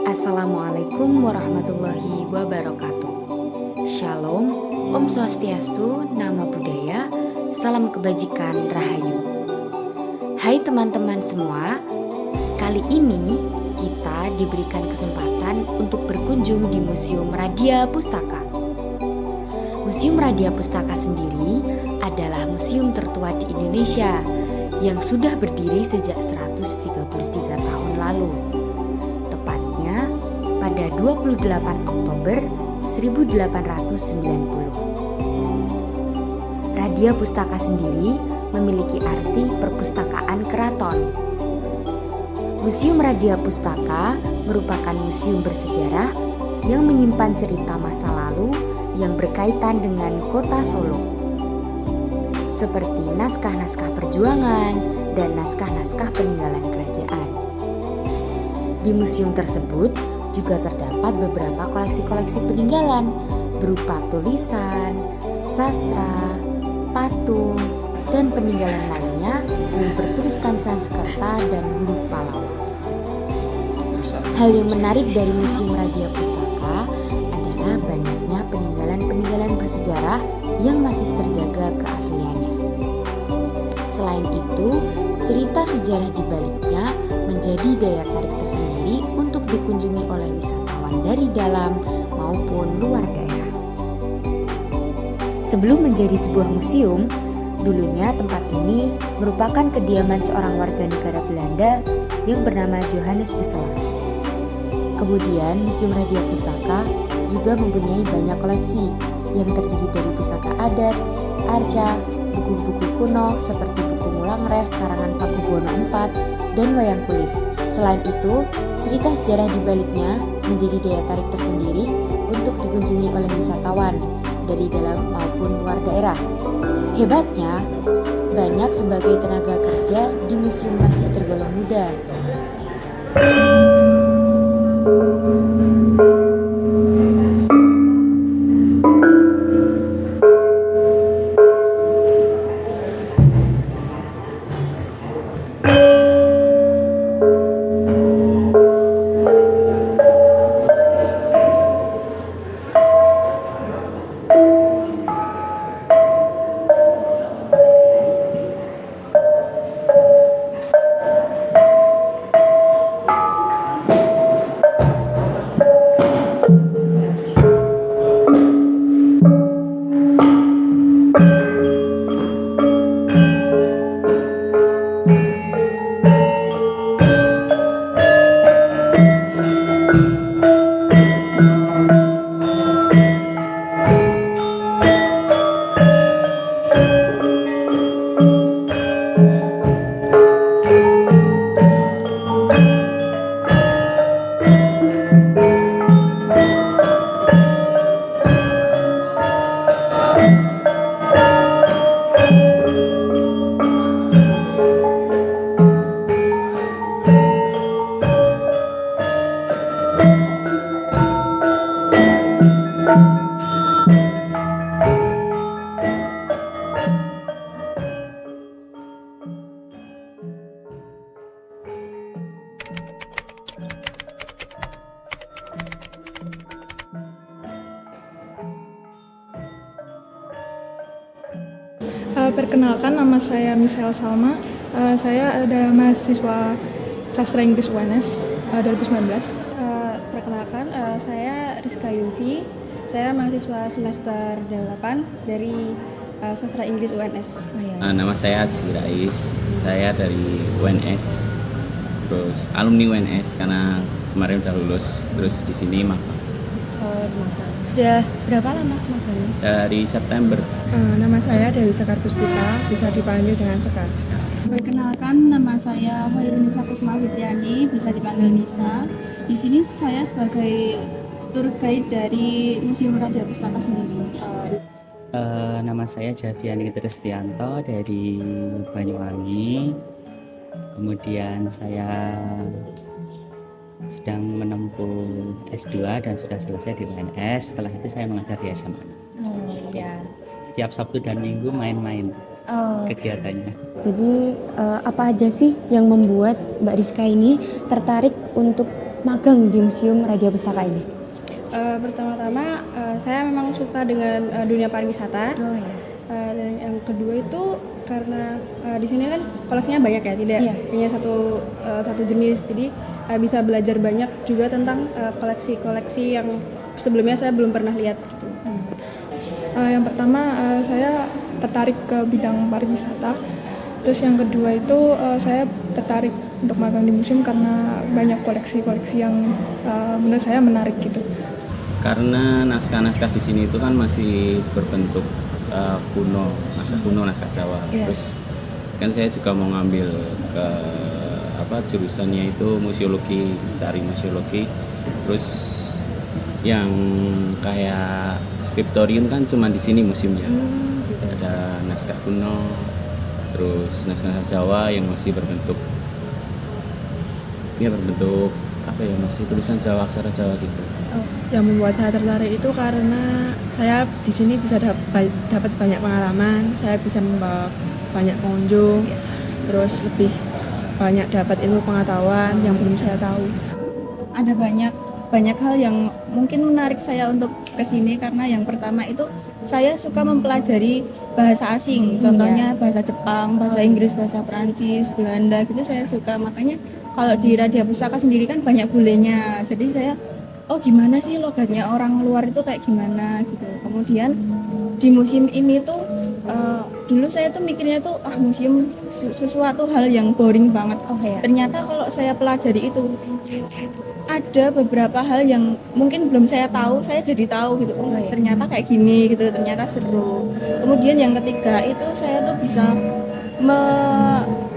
Assalamualaikum warahmatullahi wabarakatuh. Shalom, Om Swastiastu, Namo Buddhaya, salam kebajikan, Rahayu. Hai teman-teman semua, kali ini kita diberikan kesempatan untuk berkunjung di Museum Radya Pustaka. Museum Radya Pustaka sendiri adalah museum tertua di Indonesia yang sudah berdiri sejak 133 tahun lalu. Pada 28 Oktober 1890. Radya Pustaka sendiri memiliki arti perpustakaan keraton. Museum Radya Pustaka merupakan museum bersejarah yang menyimpan cerita masa lalu yang berkaitan dengan kota Solo, seperti naskah-naskah perjuangan dan naskah-naskah peninggalan kerajaan. Di museum tersebut juga terdapat beberapa koleksi-koleksi peninggalan berupa tulisan, sastra, patung, dan peninggalan lainnya yang bertuliskan Sanskerta dan huruf Pallawa. Hal yang menarik dari Museum Radya Pustaka adalah banyaknya peninggalan-peninggalan bersejarah yang masih terjaga keasliannya. Selain itu, cerita sejarah di baliknya menjadi daya tarik tersendiri untuk dikunjungi oleh wisatawan dari dalam maupun luar daerah. Sebelum menjadi sebuah museum, dulunya tempat ini merupakan kediaman seorang warga negara Belanda yang bernama Johannes Bussela. Kemudian Museum Radya Pustaka juga mempunyai banyak koleksi yang terdiri dari pusaka adat, arca, buku-buku kuno seperti buku Mulangreh karangan Pakubuwono IV, dan wayang kulit. Selain itu, cerita sejarah di baliknya menjadi daya tarik tersendiri untuk dikunjungi oleh wisatawan dari dalam maupun luar daerah. Hebatnya, banyak sebagai tenaga kerja di museum masih tergolong muda. Perkenalkan, nama saya Michelle Salma. Saya adalah mahasiswa Sastra Inggris UNS 2019. Perkenalkan, saya Rizka Yufi. Saya mahasiswa semester 8 dari Sastra Inggris UNS. Nama saya Adzi Rais. Saya dari UNS. Terus alumni UNS karena kemarin udah lulus. Terus di sini magang. Sudah berapa lama magangnya? Dari September. Nama saya Dewi Sekar Puspita, bisa dipanggil dengan Sekar. Perkenalkan, nama saya Hoirunisa Kusma Fitriani, bisa dipanggil Nisa. Di sini saya sebagai tour guide dari Museum Radya Pustaka sendiri. Nama saya Javiani Tristianto dari Banyuwangi. Kemudian saya sedang menempuh S2 dan sudah selesai di UNS. Setelah itu saya mengajar di SMA. Setiap Sabtu dan Minggu main-main kegiatannya. Jadi apa aja sih yang membuat Mbak Rizka ini tertarik untuk magang di Museum Radia Pustaka ini? Pertama-tama saya memang suka dengan dunia pariwisata. Oh ya. Dan yang kedua itu karena di sini kan koleksinya banyak ya, tidak hanya satu jenis. Jadi bisa belajar banyak juga tentang koleksi-koleksi yang sebelumnya saya belum pernah lihat gitu. Yang pertama saya tertarik ke bidang pariwisata. Terus yang kedua itu saya tertarik untuk magang di museum karena banyak koleksi-koleksi yang menurut saya menarik gitu. Karena naskah-naskah di sini itu kan masih berbentuk kuno, naskah Jawa. Terus kan saya juga mau ngambil ke jurusannya itu museologi, cari museologi. Terus yang kayak skriptorium kan cuma di sini museumnya. Ada naskah kuno, terus naskah Jawa yang masih berbentuk masih tulisan Jawa, aksara Jawa gitu. Yang membuat saya tertarik itu karena saya di sini bisa dapat banyak pengalaman, saya bisa membawa banyak pengunjung, terus lebih banyak dapat ilmu pengetahuan yang belum saya tahu. Ada banyak hal yang mungkin menarik saya untuk kesini karena yang pertama itu saya suka mempelajari bahasa asing, contohnya bahasa Jepang, bahasa Inggris, bahasa Perancis, Belanda gitu saya suka. Makanya kalau di Radia Pustaka sendiri kan banyak bulenya, jadi saya gimana sih logatnya orang luar itu kayak gimana gitu. Kemudian di museum ini tuh dulu saya tuh mikirnya tuh museum sesuatu hal yang boring banget. Ternyata kalau saya pelajari itu ada beberapa hal yang mungkin belum saya tahu, saya jadi tahu gitu. Ternyata kayak gini gitu, ternyata seru. Kemudian yang ketiga itu saya tuh bisa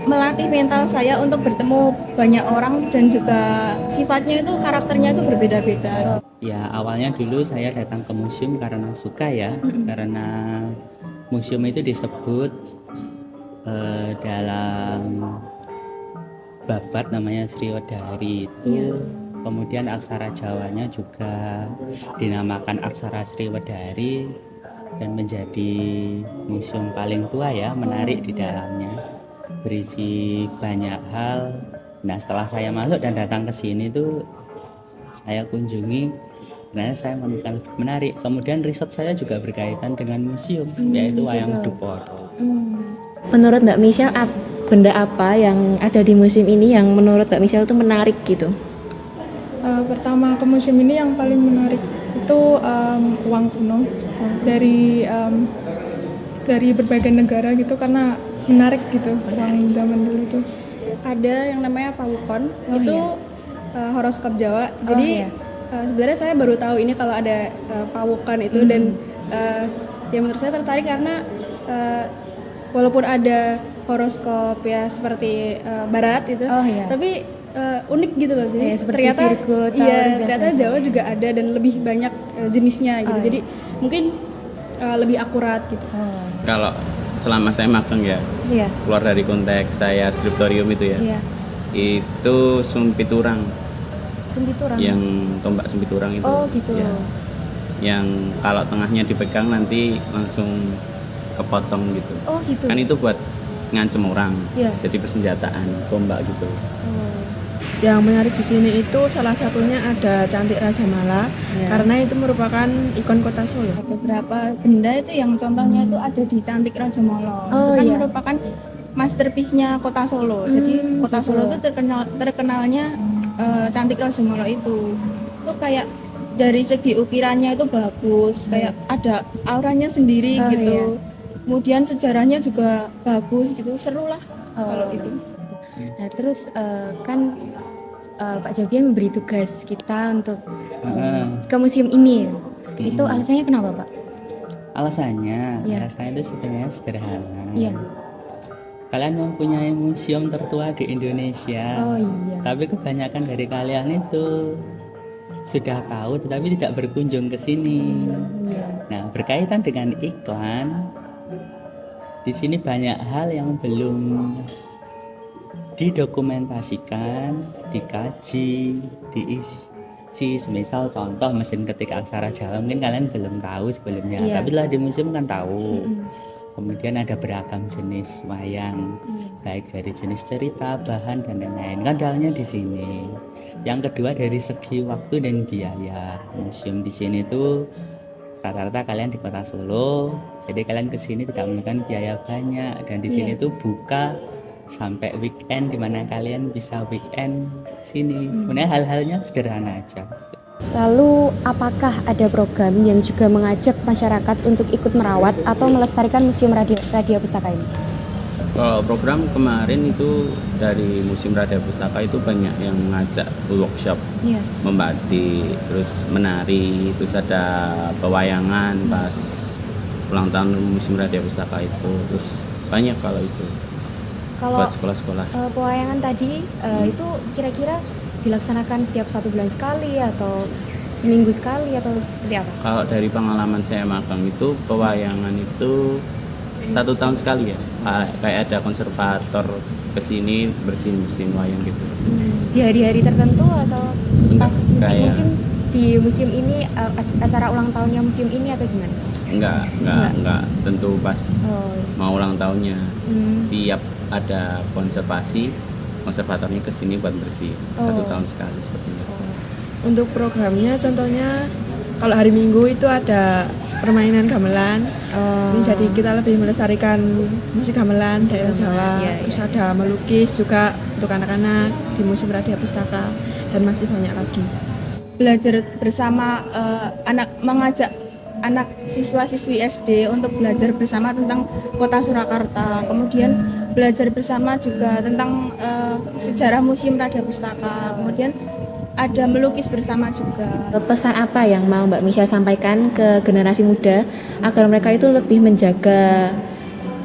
melatih mental saya untuk bertemu banyak orang dan juga sifatnya itu karakternya itu berbeda-beda. Ya awalnya dulu saya datang ke museum karena suka ya, karena museum itu disebut dalam babat namanya Sriwedari itu. Kemudian aksara Jawanya juga dinamakan aksara Sriwedari dan menjadi museum paling tua ya, menarik di dalamnya, berisi banyak hal. Nah setelah saya masuk dan datang ke sini tuh saya kunjungi, karena saya menemukan menarik. Kemudian riset saya juga berkaitan dengan museum, yaitu Wayang Duporo. Menurut Mbak Michelle, benda apa yang ada di museum ini yang menurut Mbak Michelle itu menarik gitu? Pertama ke museum ini yang paling menarik itu uang kuno dari berbagai negara gitu, karena menarik gitu uang zaman dulu itu. Ada yang namanya pawukon, itu horoskop Jawa. Jadi sebenarnya saya baru tahu ini kalau ada pawukon itu dan ya menurut saya tertarik karena walaupun ada horoskop ya seperti barat itu, tapi unik gitu loh. Jadi ternyata Virgo, ternyata Jawa juga ada dan lebih banyak jenisnya gitu. Jadi mungkin lebih akurat gitu. Kalau selama saya magang ya, keluar dari konteks saya skriptorium itu ya, itu Sumpiturang. Yang tombak Sumpiturang itu. Gitu. Ya, yang kalau tengahnya dipegang nanti langsung kepotong gitu. Gitu. Kan itu buat ngancem orang. Jadi persenjataan tombak gitu. Yang menarik di sini itu salah satunya ada Cantik Raja Mala, karena itu merupakan ikon kota Solo. Beberapa benda itu yang contohnya itu ada di Cantik Raja Mala. Itu kan merupakan masterpiece-nya kota Solo. Jadi kota Solo itu terkenalnya Cantik Raja Mala itu kayak dari segi ukirannya itu bagus, kayak ada auranya sendiri gitu. Kemudian sejarahnya juga bagus gitu, seru lah kalau itu. Nah terus kan Pak Jabian memberi tugas kita untuk ke museum ini. Itu alasannya kenapa Pak? Alasannya itu sebenarnya sederhana. Kalian mempunyai museum tertua di Indonesia, tapi kebanyakan dari kalian itu sudah tahu tetapi tidak berkunjung ke sini. Nah berkaitan dengan iklan, di sini banyak hal yang belum didokumentasikan, dikaji, diisi. Semisal contoh mesin ketik aksara Jawa mungkin kalian belum tahu sebelumnya, tapi setelah di museum kan tahu. Kemudian ada beragam jenis wayang, baik dari jenis cerita, bahan dan lain-lain. Kadalnya di sini. Yang kedua dari segi waktu dan biaya. Museum di sini tuh rata-rata kalian di Kota Solo, jadi kalian ke sini tidak menggunakan biaya banyak, dan di sini tuh buka sampai weekend, dimana kalian bisa weekend sini. Sebenarnya hal-halnya sederhana aja. Lalu, apakah ada program yang juga mengajak masyarakat untuk ikut merawat atau melestarikan Museum Radia Pustaka ini? Kalau program kemarin itu dari Museum Radia Pustaka itu banyak yang ngajak workshop, membatik, terus menari, terus ada pewayangan pas ulang tahun Museum Radia Pustaka itu, terus banyak kalau itu Kalau buat sekolah-sekolah. pewayangan tadi itu kira-kira dilaksanakan setiap 1 bulan sekali atau seminggu sekali atau seperti apa? Kalau dari pengalaman saya magang itu pewayangan itu 1 tahun sekali ya, kayak ada konservator kesini bersin wayang gitu. Di hari-hari tertentu atau pas Kayak- mungkin di museum ini acara ulang tahunnya museum ini atau gimana? Enggak tentu pas Oh, mau ulang tahunnya. Tiap ada konservatornya kesini buat bersih 1 tahun sekali seperti itu. Untuk programnya contohnya kalau hari Minggu itu ada permainan gamelan. Ini jadi kita lebih melestarikan musik gamelan daerah Jawa. Terus ada melukis juga untuk anak-anak di Museum Radia Pustaka dan masih banyak lagi. Belajar bersama mengajak anak siswa-siswi SD untuk belajar bersama tentang Kota Surakarta. Kemudian belajar bersama juga tentang sejarah Museum Radia Pustaka. Kemudian ada melukis bersama juga. pesan apa yang mau Mbak Misha sampaikan ke generasi muda agar mereka itu lebih menjaga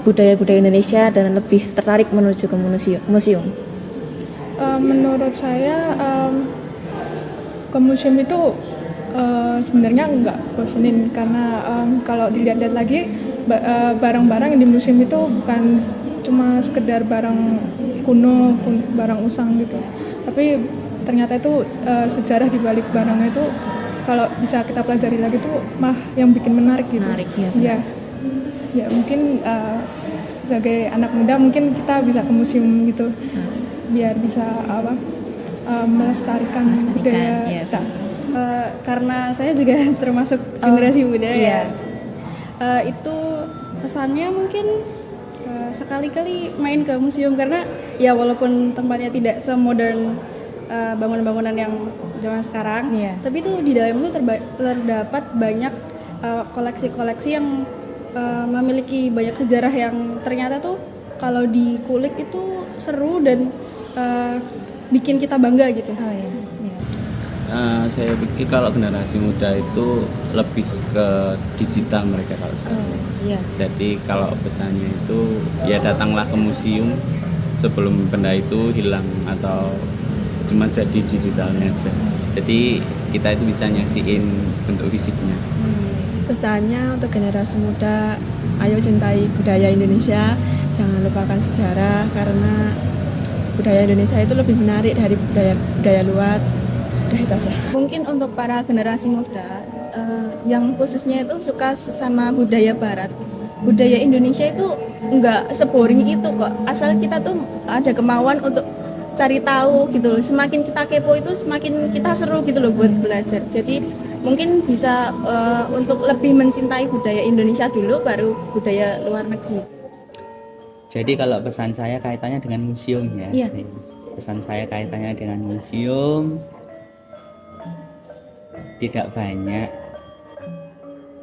budaya-budaya Indonesia dan lebih tertarik menuju ke museum? Menurut saya ke museum itu sebenarnya nggak bosenin karena kalau dilihat-lihat lagi barang-barang yang di museum itu bukan cuma sekedar barang kuno, barang usang gitu, tapi ternyata itu sejarah di balik barangnya itu kalau bisa kita pelajari lagi tuh yang bikin menarik gitu. Ya mungkin sebagai anak muda mungkin kita bisa ke museum gitu biar bisa melestarikan budaya kita. Karena saya juga termasuk generasi muda ya. Itu pesannya mungkin sekali-kali main ke museum karena ya walaupun tempatnya tidak semodern bangunan-bangunan yang zaman sekarang, tapi itu di dalam itu terdapat banyak koleksi-koleksi yang memiliki banyak sejarah yang ternyata tuh kalau dikulik itu seru dan bikin kita bangga gitu. Saya pikir kalau generasi muda itu lebih ke digital mereka kalau sekarang. Jadi kalau pesannya itu ya datanglah ke museum sebelum benda itu hilang atau cuma jadi digitalnya aja. Jadi kita itu bisa nyaksiin bentuk fisiknya. Pesannya untuk generasi muda, ayo cintai budaya Indonesia, jangan lupakan sejarah karena budaya Indonesia itu lebih menarik dari budaya luar. Udah itu aja. Mungkin untuk para generasi muda yang khususnya itu suka sama budaya barat. Budaya Indonesia itu nggak seboring itu kok. Asal kita tuh ada kemauan untuk cari tahu gitu loh. Semakin kita kepo itu semakin kita seru gitu loh buat belajar. Jadi mungkin bisa untuk lebih mencintai budaya Indonesia dulu baru budaya luar negeri. Jadi kalau pesan saya kaitannya dengan museum ya. Pesan saya kaitannya dengan museum, tidak banyak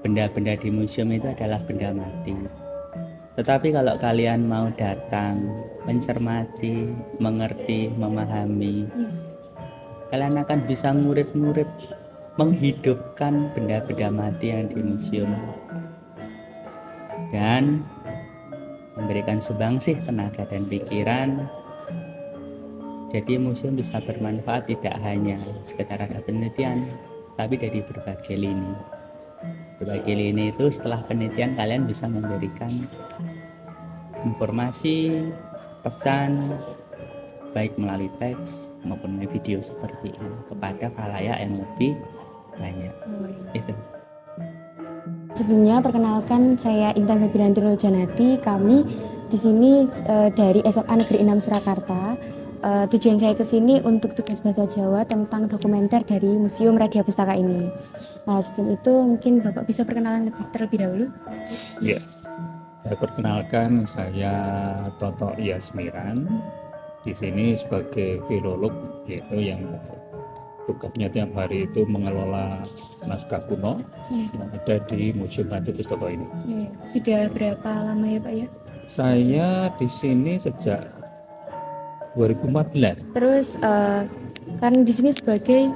benda-benda di museum itu adalah benda mati. Tetapi kalau kalian mau datang, mencermati, mengerti, memahami, kalian akan bisa ngurip-ngurip, menghidupkan benda-benda mati yang di museum. Dan memberikan sumbangsih tenaga dan pikiran. Jadi museum bisa bermanfaat tidak hanya sekedar ada penelitian, tapi dari berbagai lini. Berbagai lini itu setelah penelitian kalian bisa memberikan informasi, pesan, baik melalui teks maupun melalui video seperti ini kepada khalayak yang lebih banyak. Itu. Sebelumnya perkenalkan saya Intan Febrianti Nur Janati. Kami di sini dari SMA Negeri 6 Surakarta. Tujuan saya ke sini untuk tugas bahasa Jawa tentang dokumenter dari Museum Radia Pustaka ini. Nah, sebelum itu mungkin Bapak bisa perkenalan terlebih dahulu. Ya, saya perkenalkan, saya Toto Yasmiran. Di sini sebagai filolog, yaitu yang tugasnya tiap hari itu mengelola naskah kuno yang ada di Museum Radia Pustaka ini. Sudah berapa lama ya Pak ya? Saya di sini sejak 2014. Terus karena di sini sebagai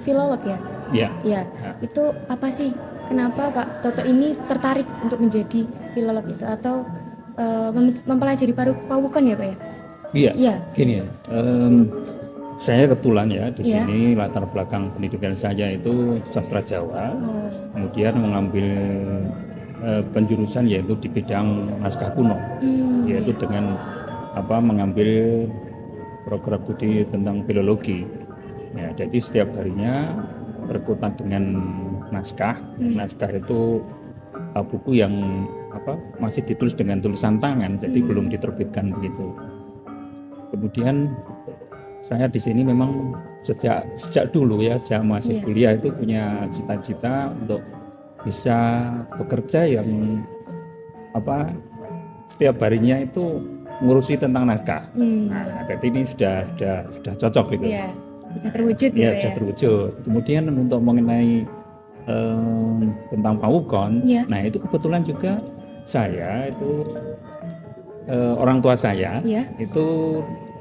filolog ya? Ya. Ya. Itu apa sih? Kenapa Pak Toto ini tertarik untuk menjadi filolog itu atau mempelajari pawukan ya Pak ya? Iya. Iya. Gini ya. Saya kebetulan ya di sini latar belakang pendidikan saya itu sastra Jawa, kemudian mengambil penjurusan yaitu di bidang naskah kuno, yaitu dengan mengambil program studi tentang filologi. Ya, jadi setiap harinya berkutat dengan naskah. Naskah itu buku yang masih ditulis dengan tulisan tangan, jadi belum diterbitkan begitu. Kemudian saya di sini memang sejak dulu ya, sejak masih kuliah itu punya cita-cita untuk bisa bekerja yang setiap harinya itu ngurusi tentang naskah. Nah, jadi ini sudah cocok gitu. Iya, sudah terwujud ya. Sudah terwujud. Kemudian untuk mengenai tentang pawukon, nah itu kebetulan juga saya itu orang tua saya itu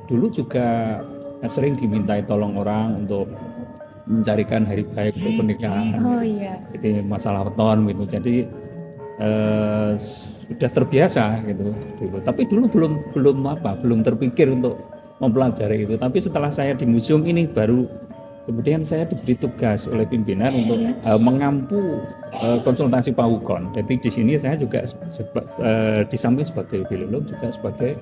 dulu juga sering dimintai tolong orang untuk mencarikan hari baik untuk pernikahan. Jadi masalah weton gitu. Jadi sudah terbiasa gitu. Tapi dulu belum terpikir untuk mempelajari itu. Tapi setelah saya di museum ini baru kemudian saya diberi tugas oleh pimpinan untuk mengampu konsultasi pawukon. Jadi di sini saya juga di samping sebagai filolog juga sebagai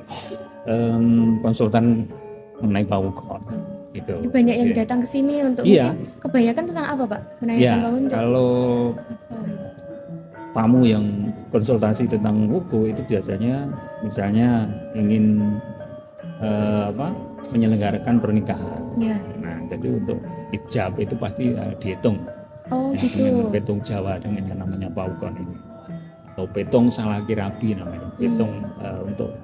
konsultan mengenai pawukon. Gitu. Jadi banyak yang datang ke sini untuk mungkin kebanyakan tentang apa Pak? Menanyakan pawukon. Kalau tamu yang konsultasi tentang wuku itu biasanya misalnya ingin menyelenggarakan pernikahan. Nah, jadi untuk ijab itu pasti dihitung. Gitu. Dengan petung Jawa dengan yang namanya pawukon ini. Atau petung salakirabi namanya. Petung untuk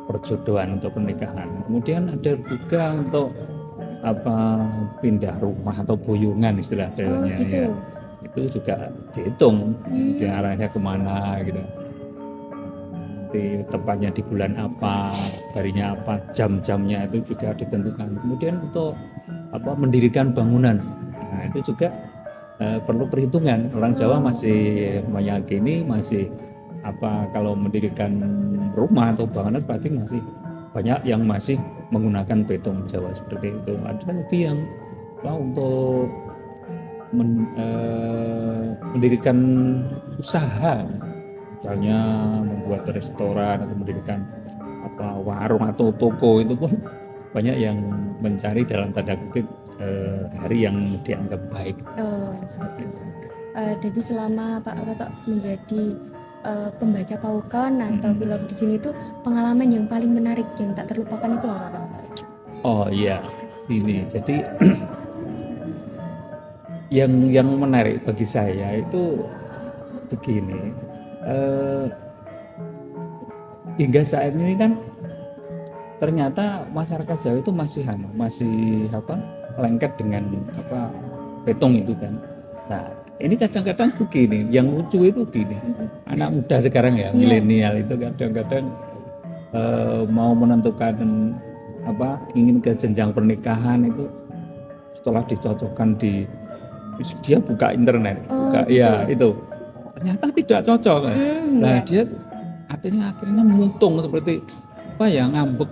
perjodohan, untuk pernikahan. Kemudian ada juga untuk pindah rumah atau boyongan istilah jalannya. Gitu. Ya. Itu juga dihitung di arahnya kemana gitu. Nanti tepatnya di bulan apa, harinya apa, jam-jamnya itu juga ditentukan. Kemudian untuk mendirikan bangunan, nah itu juga perlu perhitungan. Orang Jawa masih meyakini kalau mendirikan rumah atau bangunan berarti masih banyak yang masih menggunakan petung Jawa seperti itu. Ada lagi yang untuk mendirikan usaha, misalnya membuat restoran atau mendirikan warung atau toko, itu pun banyak yang mencari dalam tanda kutip hari yang dianggap baik. Seperti itu. Jadi selama Pak Toto menjadi pembaca pawukon atau film di sini itu pengalaman yang paling menarik yang tak terlupakan itu apa Pak? Oh iya, ini jadi yang menarik bagi saya itu begini, hingga saat ini kan ternyata masyarakat Jawa itu masih lengket dengan petung itu kan. Nah, ini kadang-kadang begini, yang lucu itu gini, anak muda sekarang ya, milenial itu kadang-kadang mau menentukan ingin ke jenjang pernikahan itu setelah dicocokkan dia buka internet, itu ternyata tidak cocok kan. Nah dia akhirnya muntung seperti ngambek,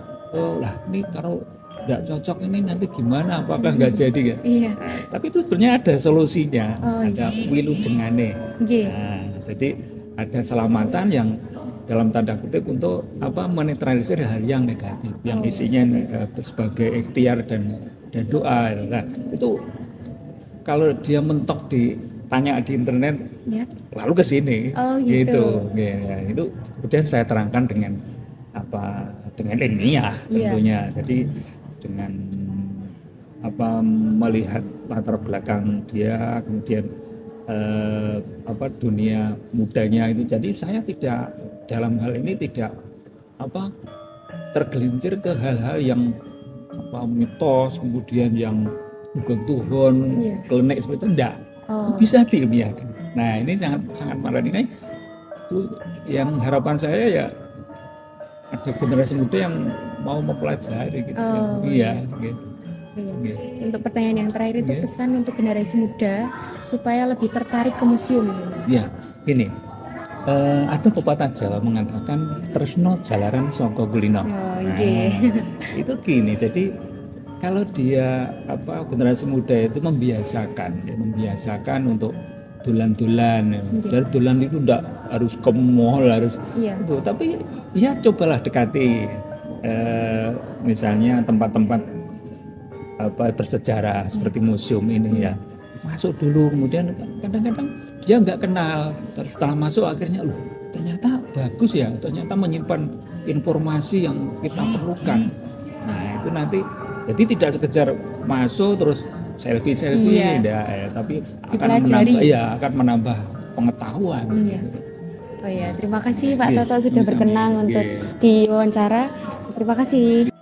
ini kalau tidak cocok ini nanti gimana, apakah nggak jadi kan? Tapi itu sebenarnya ada solusinya, ada wilujengane. Nah, jadi ada selamatan yang dalam tanda kutip untuk menetralisir hal yang negatif, yang isinya sebagai ikhtiar dan doa. Nah, itu kalau dia mentok di tanya di internet Ya. lalu ke sini. Oh, gitu. Ya, itu kemudian saya terangkan dengan dengan ilmiah Iya. tentunya. Jadi dengan melihat latar belakang dia, kemudian dunia mudanya itu. Jadi saya tidak dalam hal ini tidak tergelincir ke hal-hal yang mitos, kemudian yang bukan Tuhan, Iya. klenik seperti itu enggak. Oh. Bisa diilmiahkan. Nah, ini sangat marah ini itu yang harapan saya ya ada generasi muda yang mau mempelajari gitu. Oh, Iya, gitu. Iya. Iya. Untuk pertanyaan yang terakhir itu Iya. pesan untuk generasi muda supaya lebih tertarik ke museum. Ya, ini ada pepatah Jawa mengatakan tresno jalaran saka kulino. Oh, iya. Itu gini, jadi kalau dia generasi muda itu membiasakan untuk dulan-dulan, dari dulan itu enggak harus ke mall, harus Iya. itu, tapi ya cobalah dekati misalnya tempat-tempat bersejarah seperti museum ini ya, masuk dulu, kemudian kadang-kadang dia nggak kenal, setelah masuk akhirnya loh ternyata bagus ya, ternyata menyimpan informasi yang kita perlukan. Nah itu nanti jadi tidak sekedar masuk terus selfie Iya. tidak ya, tapi Dipelajari. akan menambah pengetahuan. Iya. Oh ya, terima kasih Pak Iya, Toto sudah sama-sama. berkenan untuk Iya. diwawancara. Terima kasih.